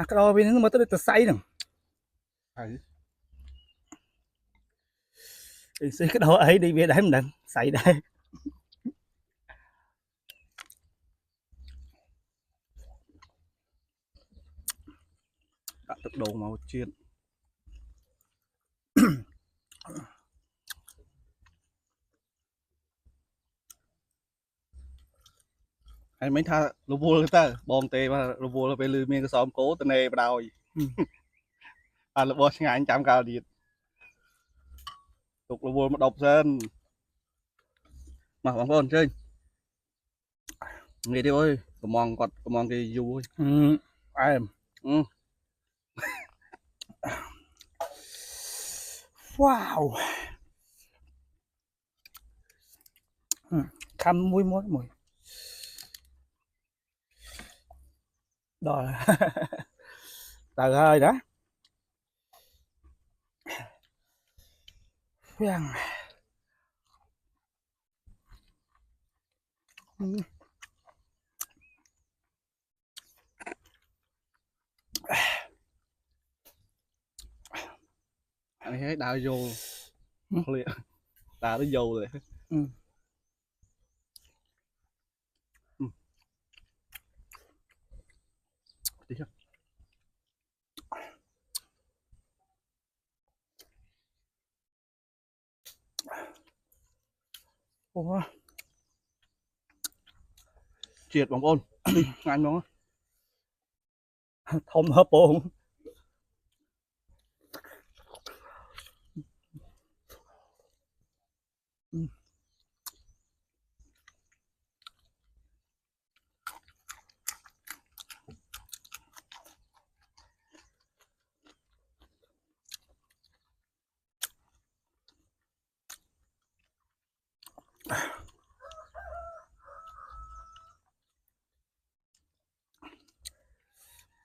cái đó vì nó mà tới từ say nè cái đó ấy đi về đấy mình đừng say đây đặt thực đồ màu chiên hay mấy tha lô vua ta bom tê mà lô vua là về lư miên cái xóm cố tên này vào đầu à lô vua ngay anh chạm cao đi tục lô vua mà độc dân mà bóng con chơi nghe đi ơi có mong cái du ơi ai wow khăm mũi mối mùi đó trời ơi đó phiền anh thấy đào vô liền đào nó vô rồi Ủa. Triệt bóng ôn đi anh nó thơm hấp ôn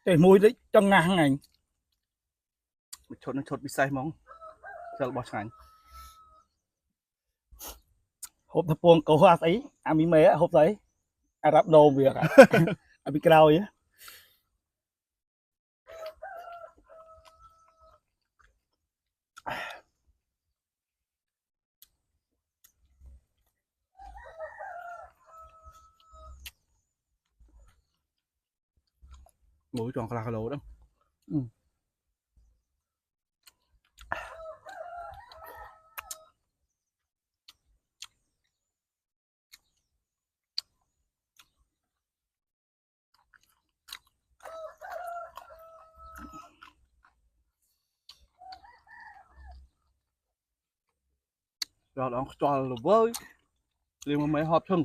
cái mùi đấy trong ngang này nó chốt bị say móng cho bỏ chẳng hộp thập buông cầu hoa ấy mi mê hộp đấy rap đồ việc bị cao vậy mũi tròn là lỗ đó rồi đó cho là với liền mà mấy hộp chân